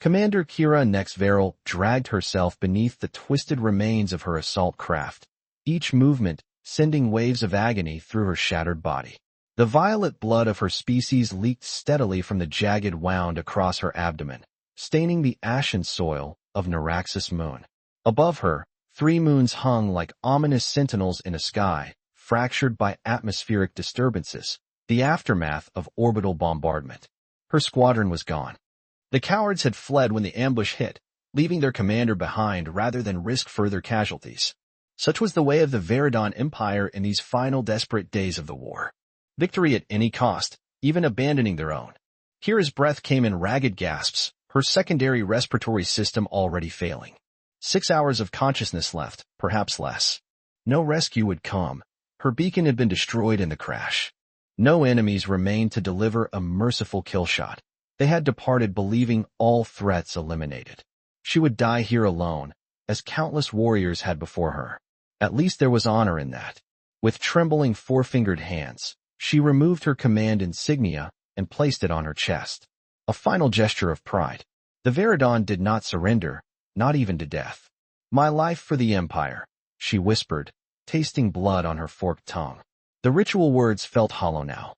Commander Kira Nexveral dragged herself beneath the twisted remains of her assault craft, each movement sending waves of agony through her shattered body. The violet blood of her species leaked steadily from the jagged wound across her abdomen, staining the ashen soil of Naraxis Moon. Above her, 3 moons hung like ominous sentinels in a sky, fractured by atmospheric disturbances, the aftermath of orbital bombardment. Her squadron was gone. The cowards had fled when the ambush hit, leaving their commander behind rather than risk further casualties. Such was the way of the Veridon Empire in these final desperate days of the war. Victory at any cost, even abandoning their own. Kira's breath came in ragged gasps, her secondary respiratory system already failing. 6 hours of consciousness left, perhaps less. No rescue would come. Her beacon had been destroyed in the crash. No enemies remained to deliver a merciful kill shot. They had departed believing all threats eliminated. She would die here alone, as countless warriors had before her. At least there was honor in that. With trembling 4-fingered hands, she removed her command insignia and placed it on her chest. A final gesture of pride. The Veridon did not surrender, not even to death. "My life for the Empire," she whispered, tasting blood on her forked tongue. The ritual words felt hollow now.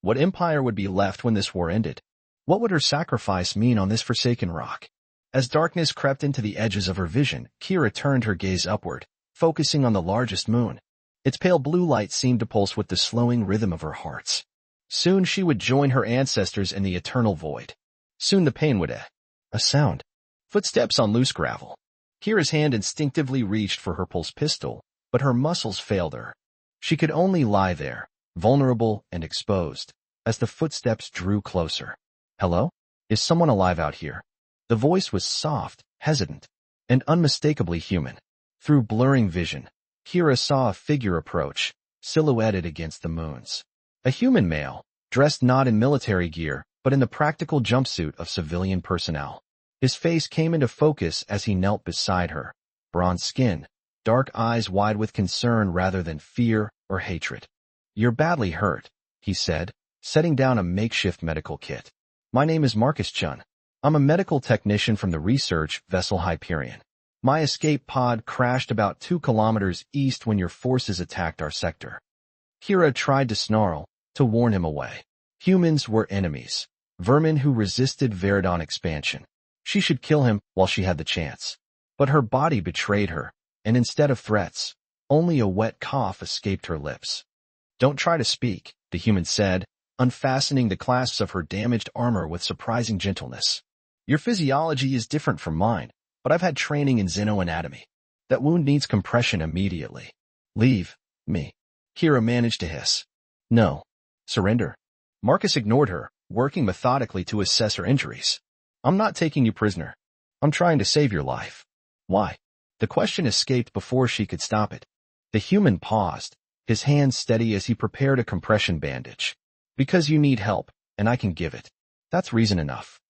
What empire would be left when this war ended? What would her sacrifice mean on this forsaken rock? As darkness crept into the edges of her vision, Kira turned her gaze upward, focusing on the largest moon. Its pale blue light seemed to pulse with the slowing rhythm of her heart. Soon she would join her ancestors in the eternal void. Soon the pain would end. A sound. Footsteps on loose gravel. Kira's hand instinctively reached for her pulse pistol, but her muscles failed her. She could only lie there, vulnerable and exposed, as the footsteps drew closer. "Hello? Is someone alive out here?" The voice was soft, hesitant, and unmistakably human. Through blurring vision, Kira saw a figure approach, silhouetted against the moons. A human male, dressed not in military gear, but in the practical jumpsuit of civilian personnel. His face came into focus as he knelt beside her. Bronze skin, dark eyes wide with concern rather than fear or hatred. "You're badly hurt," he said, setting down a makeshift medical kit. "My name is Marcus Chun. I'm a medical technician from the research vessel Hyperion. My escape pod crashed about 2 kilometers east when your forces attacked our sector." Kira tried to snarl, to warn him away. Humans were enemies, vermin who resisted Veridon expansion. She should kill him while she had the chance. But her body betrayed her, and instead of threats, only a wet cough escaped her lips. "Don't try to speak," the human said, unfastening the clasps of her damaged armor with surprising gentleness. "Your physiology is different from mine, but I've had training in xenoanatomy. That wound needs compression immediately. Leave me." Kira managed to hiss. "No. Surrender." Marcus ignored her, working methodically to assess her injuries. "I'm not taking you prisoner. I'm trying to save your life." "Why?" The question escaped before she could stop it. The human paused, his hands steady as he prepared a compression bandage. "Because you need help, and I can give it. That's reason enough."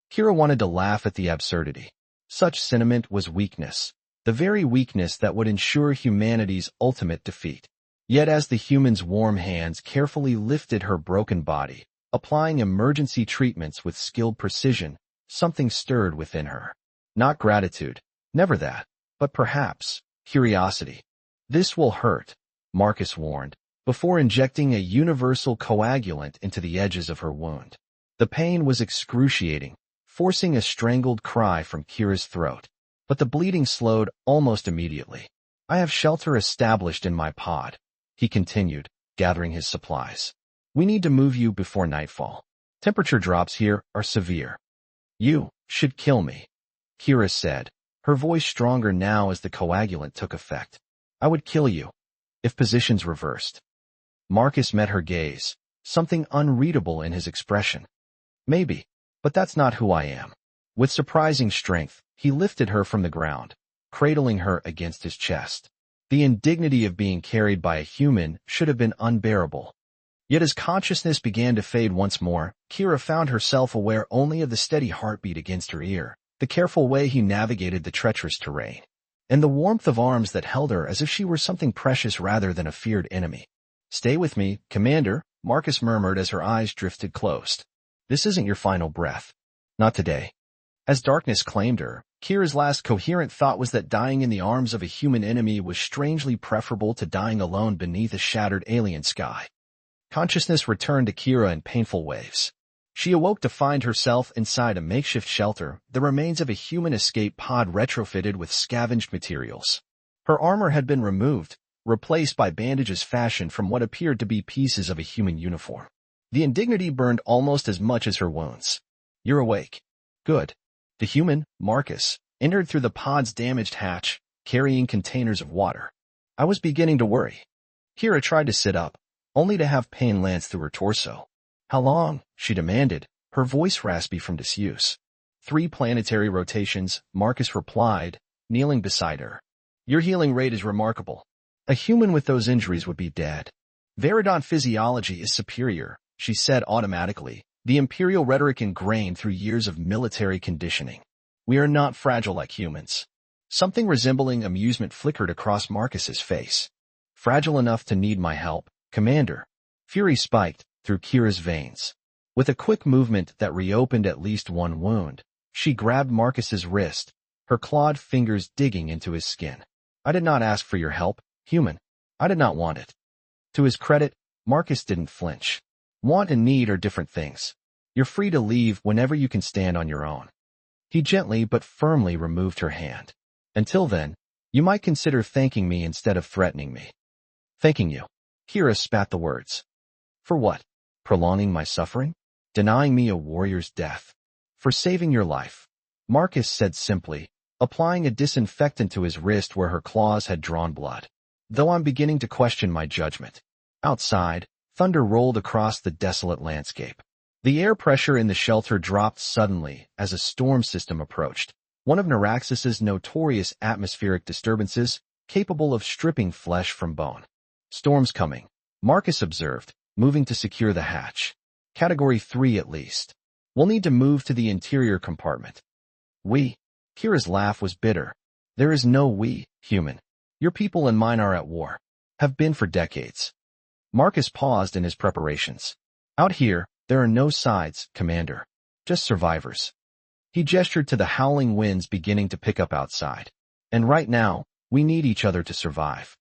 Kira wanted to laugh at the absurdity. Such sentiment was weakness, the very weakness that would ensure humanity's ultimate defeat. Yet as the human's warm hands carefully lifted her broken body, applying emergency treatments with skilled precision, something stirred within her. Not gratitude, never that, but perhaps curiosity. "This will hurt," Marcus warned, before injecting a universal coagulant into the edges of her wound. The pain was excruciating, forcing a strangled cry from Kira's throat, but the bleeding slowed almost immediately. "I have shelter established in my pod," he continued, gathering his supplies. "We need to move you before nightfall. Temperature drops here are severe." "You should kill me," Kira said, her voice stronger now as the coagulant took effect. "I would kill you, if positions reversed." Marcus met her gaze, something unreadable in his expression. "Maybe, but that's not who I am." With surprising strength, he lifted her from the ground, cradling her against his chest. The indignity of being carried by a human should have been unbearable. Yet as consciousness began to fade once more, Kira found herself aware only of the steady heartbeat against her ear, the careful way he navigated the treacherous terrain, and the warmth of arms that held her as if she were something precious rather than a feared enemy. "Stay with me, Commander," Marcus murmured as her eyes drifted closed. "This isn't your final breath. Not today." As darkness claimed her, Kira's last coherent thought was that dying in the arms of a human enemy was strangely preferable to dying alone beneath a shattered alien sky. Consciousness returned to Kira in painful waves. She awoke to find herself inside a makeshift shelter, the remains of a human escape pod retrofitted with scavenged materials. Her armor had been removed, replaced by bandages fashioned from what appeared to be pieces of a human uniform. The indignity burned almost as much as her wounds. "You're awake. Good." The human, Marcus, entered through the pod's damaged hatch, carrying containers of water. "I was beginning to worry." Kira tried to sit up, only to have pain lance through her torso. "How long?" she demanded, her voice raspy from disuse. 3 planetary rotations, Marcus replied, kneeling beside her. "Your healing rate is remarkable. A human with those injuries would be dead." "Veridon physiology is superior," she said automatically, the imperial rhetoric ingrained through years of military conditioning. "We are not fragile like humans." Something resembling amusement flickered across Marcus's face. "Fragile enough to need my help, Commander." Fury spiked through Kira's veins. With a quick movement that reopened at least one wound, she grabbed Marcus's wrist, her clawed fingers digging into his skin. "I did not ask for your help, human. I did not want it." To his credit, Marcus didn't flinch. "Want and need are different things. You're free to leave whenever you can stand on your own." He gently but firmly removed her hand. "Until then, you might consider thanking me instead of threatening me." "Thanking you." Kira spat the words. "For what? Prolonging my suffering? Denying me a warrior's death? For saving your life?" Marcus said simply, applying a disinfectant to his wrist where her claws had drawn blood. "Though I'm beginning to question my judgment." Outside, thunder rolled across the desolate landscape. The air pressure in the shelter dropped suddenly as a storm system approached, one of Naraxis's notorious atmospheric disturbances, capable of stripping flesh from bone. "Storm's coming," Marcus observed, moving to secure the hatch. "Category 3 at least. We'll need to move to the interior compartment." "We?" Kira's laugh was bitter. "There is no we, human. Your people and mine are at war. Have been for decades." Marcus paused in his preparations. "Out here, there are no sides, Commander. Just survivors." He gestured to the howling winds beginning to pick up outside. "And right now, we need each other to survive."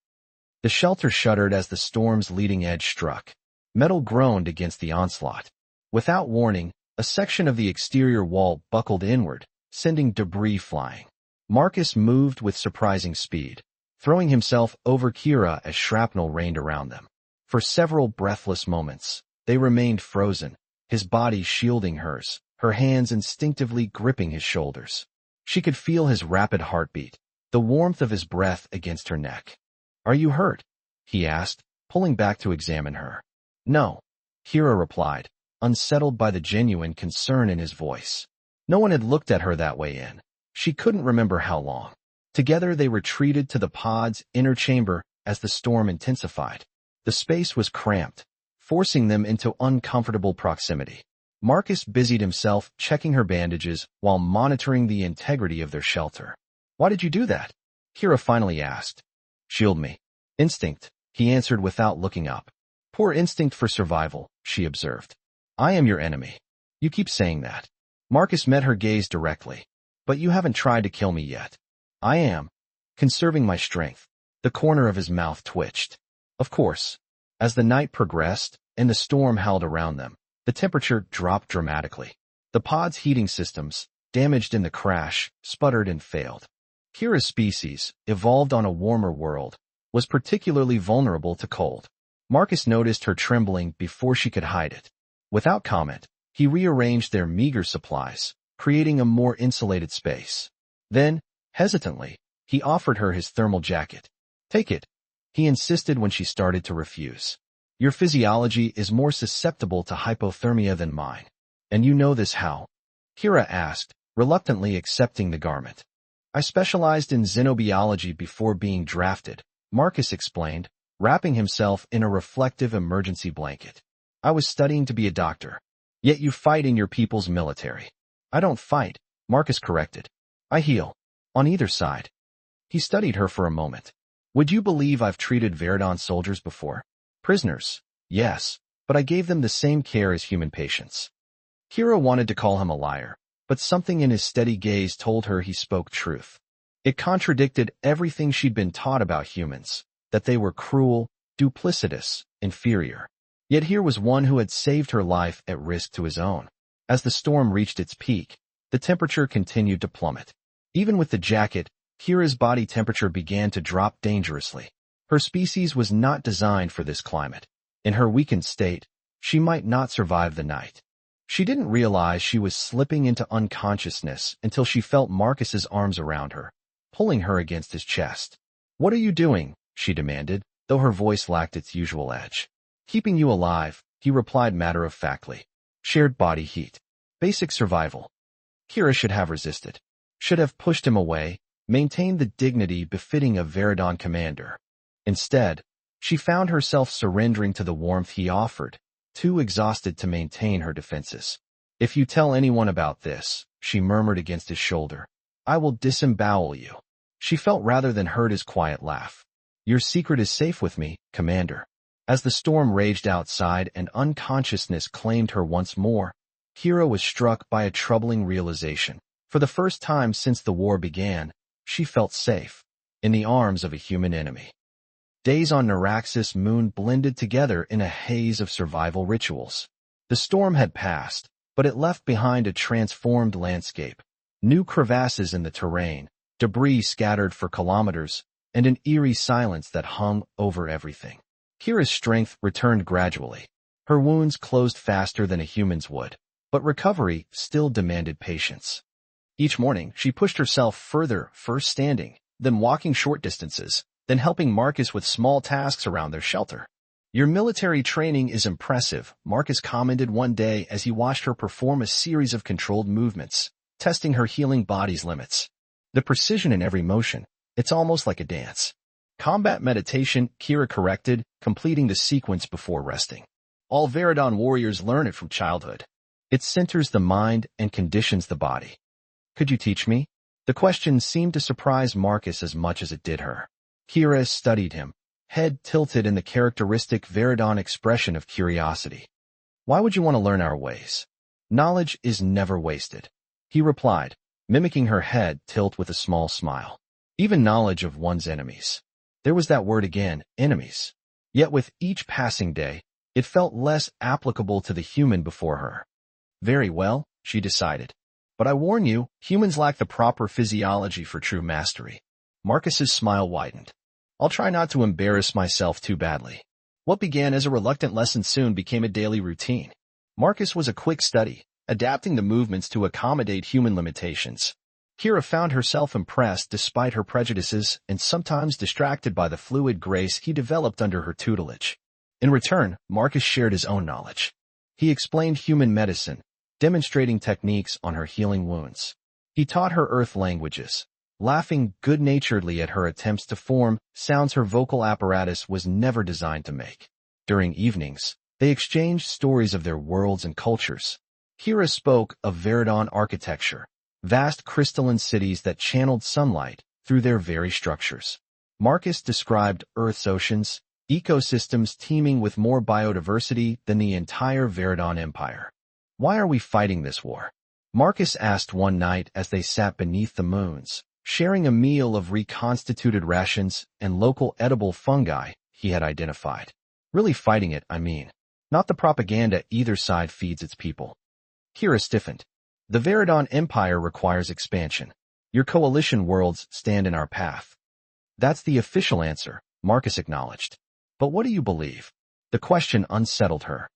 The shelter shuddered as the storm's leading edge struck. Metal groaned against the onslaught. Without warning, a section of the exterior wall buckled inward, sending debris flying. Marcus moved with surprising speed, throwing himself over Kira as shrapnel rained around them. For several breathless moments, they remained frozen, his body shielding hers, her hands instinctively gripping his shoulders. She could feel his rapid heartbeat, the warmth of his breath against her neck. "Are you hurt?" he asked, pulling back to examine her. "No," Kira replied, unsettled by the genuine concern in his voice. No one had looked at her that way in she couldn't remember how long. Together they retreated to the pod's inner chamber as the storm intensified. The space was cramped, forcing them into uncomfortable proximity. Marcus busied himself checking her bandages while monitoring the integrity of their shelter. "Why did you do that?" Kira finally asked. "Shield me." "Instinct," he answered without looking up. "Poor instinct for survival," she observed. "I am your enemy. You keep saying that." Marcus met her gaze directly. "But you haven't tried to kill me yet." "I am. Conserving my strength." The corner of his mouth twitched. Of course. As the night progressed, and the storm howled around them, the temperature dropped dramatically. The pod's heating systems, damaged in the crash, sputtered and failed. Kira's species, evolved on a warmer world, was particularly vulnerable to cold. Marcus noticed her trembling before she could hide it. Without comment, he rearranged their meager supplies, creating a more insulated space. Then, hesitantly, he offered her his thermal jacket. "Take it," he insisted when she started to refuse. "Your physiology is more susceptible to hypothermia than mine. And you know this how?" Kira asked, reluctantly accepting the garment. "I specialized in xenobiology before being drafted," Marcus explained, wrapping himself in a reflective emergency blanket. "I was studying to be a doctor. Yet you fight in your people's military." "I don't fight," Marcus corrected. "I heal. On either side." He studied her for a moment. "Would you believe I've treated Veridon soldiers before? Prisoners, yes, but I gave them the same care as human patients." Kira wanted to call him a liar, but something in his steady gaze told her he spoke truth. It contradicted everything she'd been taught about humans, that they were cruel, duplicitous, inferior. Yet here was one who had saved her life at risk to his own. As the storm reached its peak, the temperature continued to plummet. Even with the jacket, Kira's body temperature began to drop dangerously. Her species was not designed for this climate. In her weakened state, she might not survive the night. She didn't realize she was slipping into unconsciousness until she felt Marcus's arms around her, pulling her against his chest. "What are you doing?" she demanded, though her voice lacked its usual edge. "Keeping you alive," he replied matter-of-factly. "Shared body heat. Basic survival." Kira should have resisted. Should have pushed him away, maintained the dignity befitting a Veridon commander. Instead, she found herself surrendering to the warmth he offered, too exhausted to maintain her defenses. "If you tell anyone about this," she murmured against his shoulder, "I will disembowel you." She felt rather than heard his quiet laugh. "Your secret is safe with me, Commander." As the storm raged outside and unconsciousness claimed her once more, Kira was struck by a troubling realization. For the first time since the war began, she felt safe, in the arms of a human enemy. Days on Naraxis Moon blended together in a haze of survival rituals. The storm had passed, but it left behind a transformed landscape. New crevasses in the terrain, debris scattered for kilometers, and an eerie silence that hung over everything. Kira's strength returned gradually. Her wounds closed faster than a human's would, but recovery still demanded patience. Each morning, she pushed herself further, first standing, then walking short distances, then helping Marcus with small tasks around their shelter. "Your military training is impressive," Marcus commented one day as he watched her perform a series of controlled movements, testing her healing body's limits. "The precision in every motion, it's almost like a dance." "Combat meditation," Kira corrected, completing the sequence before resting. "All Veridon warriors learn it from childhood. It centers the mind and conditions the body." "Could you teach me?" The question seemed to surprise Marcus as much as it did her. Kira studied him, head tilted in the characteristic Veridon expression of curiosity. "Why would you want to learn our ways?" "Knowledge is never wasted," he replied, mimicking her head tilt with a small smile. "Even knowledge of one's enemies." There was that word again, enemies. Yet with each passing day, it felt less applicable to the human before her. "Very well," she decided. "But I warn you, humans lack the proper physiology for true mastery." Marcus's smile widened. "I'll try not to embarrass myself too badly." What began as a reluctant lesson soon became a daily routine. Marcus was a quick study, adapting the movements to accommodate human limitations. Kira found herself impressed despite her prejudices and sometimes distracted by the fluid grace he developed under her tutelage. In return, Marcus shared his own knowledge. He explained human medicine, demonstrating techniques on her healing wounds. He taught her earth languages, laughing good-naturedly at her attempts to form sounds her vocal apparatus was never designed to make. During evenings, they exchanged stories of their worlds and cultures. Kira spoke of Veridon architecture, vast crystalline cities that channeled sunlight through their very structures. Marcus described Earth's oceans, ecosystems teeming with more biodiversity than the entire Veridon Empire. "Why are we fighting this war?" Marcus asked one night as they sat beneath the moons, sharing a meal of reconstituted rations and local edible fungi he had identified. "Really fighting it, I mean. Not the propaganda either side feeds its people." Kira stiffened. "The Veridon Empire requires expansion. Your coalition worlds stand in our path." "That's the official answer," Marcus acknowledged. "But what do you believe?" The question unsettled her.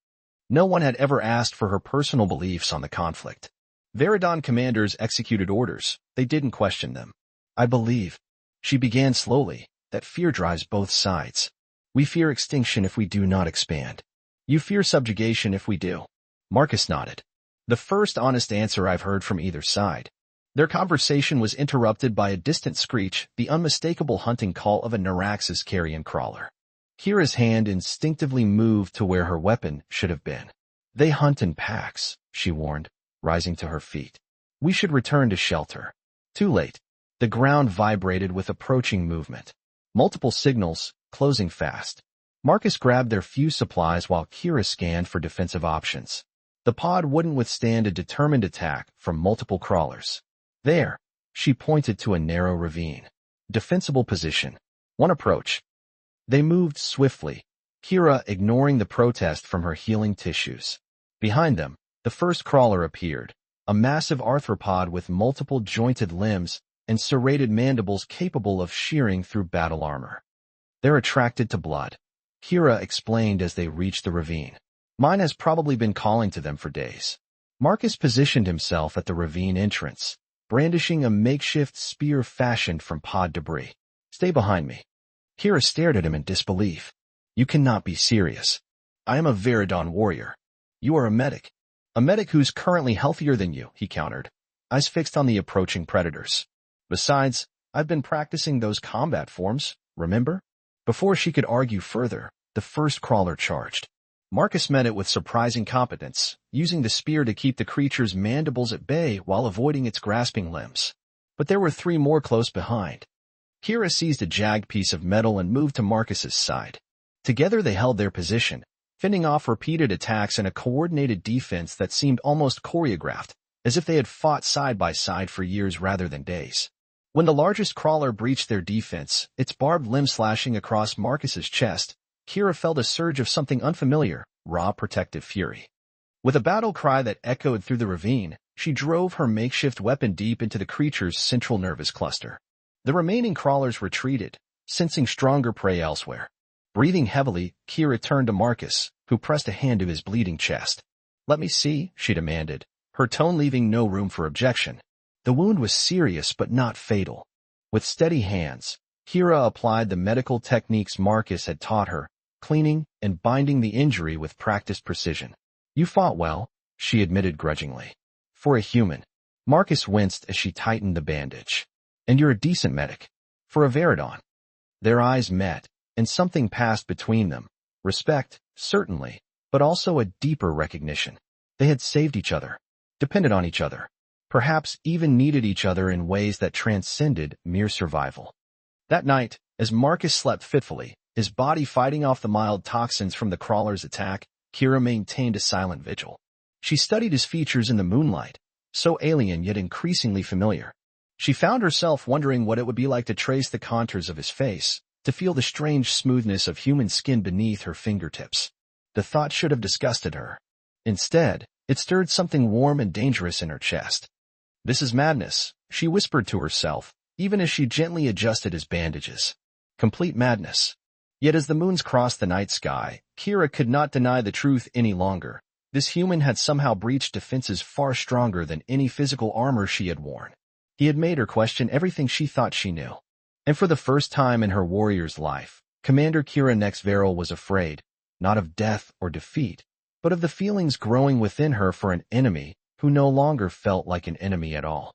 No one had ever asked for her personal beliefs on the conflict. Veridon commanders executed orders. They didn't question them. "I believe," she began slowly, "that fear drives both sides. We fear extinction if we do not expand. You fear subjugation if we do." Marcus nodded. The first honest answer I've heard from either side. Their conversation was interrupted by a distant screech, the unmistakable hunting call of a Naraxis carrion crawler. Kira's hand instinctively moved to where her weapon should have been. "They hunt in packs," she warned, rising to her feet. "We should return to shelter." Too late. The ground vibrated with approaching movement. Multiple signals, closing fast. Marcus grabbed their few supplies while Kira scanned for defensive options. The pod wouldn't withstand a determined attack from multiple crawlers. There, she pointed to a narrow ravine. Defensible position. One approach. They moved swiftly, Kira ignoring the protest from her healing tissues. Behind them, the first crawler appeared, a massive arthropod with multiple jointed limbs and serrated mandibles capable of shearing through battle armor. They're attracted to blood, Kira explained as they reached the ravine. Mine has probably been calling to them for days. Marcus positioned himself at the ravine entrance, brandishing a makeshift spear fashioned from pod debris. Stay behind me. Kira stared at him in disbelief. You cannot be serious. I am a Veridon warrior. You are a medic. A medic who's currently healthier than you, he countered, eyes fixed on the approaching predators. Besides, I've been practicing those combat forms, remember? Before she could argue further, the first crawler charged. Marcus met it with surprising competence, using the spear to keep the creature's mandibles at bay while avoiding its grasping limbs. But there were three more close behind. Kira seized a jagged piece of metal and moved to Marcus's side. Together they held their position, fending off repeated attacks in a coordinated defense that seemed almost choreographed, as if they had fought side by side for years rather than days. When the largest crawler breached their defense, its barbed limb slashing across Marcus's chest, Kira felt a surge of something unfamiliar, raw protective fury. With a battle cry that echoed through the ravine, she drove her makeshift weapon deep into the creature's central nervous cluster. The remaining crawlers retreated, sensing stronger prey elsewhere. Breathing heavily, Kira turned to Marcus, who pressed a hand to his bleeding chest. Let me see, she demanded, her tone leaving no room for objection. The wound was serious but not fatal. With steady hands, Kira applied the medical techniques Marcus had taught her, cleaning and binding the injury with practiced precision. You fought well, she admitted grudgingly. For a human. Marcus winced as she tightened the bandage. And you're a decent medic. For a Veridon. Their eyes met, and something passed between them. Respect, certainly, but also a deeper recognition. They had saved each other, depended on each other, perhaps even needed each other in ways that transcended mere survival. That night, as Marcus slept fitfully, his body fighting off the mild toxins from the crawler's attack, Kira maintained a silent vigil. She studied his features in the moonlight, so alien yet increasingly familiar. She found herself wondering what it would be like to trace the contours of his face, to feel the strange smoothness of human skin beneath her fingertips. The thought should have disgusted her. Instead, it stirred something warm and dangerous in her chest. This is madness, she whispered to herself, even as she gently adjusted his bandages. Complete madness. Yet as the moons crossed the night sky, Kira could not deny the truth any longer. This human had somehow breached defenses far stronger than any physical armor she had worn. He had made her question everything she thought she knew. And for the first time in her warrior's life, Commander Kira Nexveral was afraid, not of death or defeat, but of the feelings growing within her for an enemy who no longer felt like an enemy at all.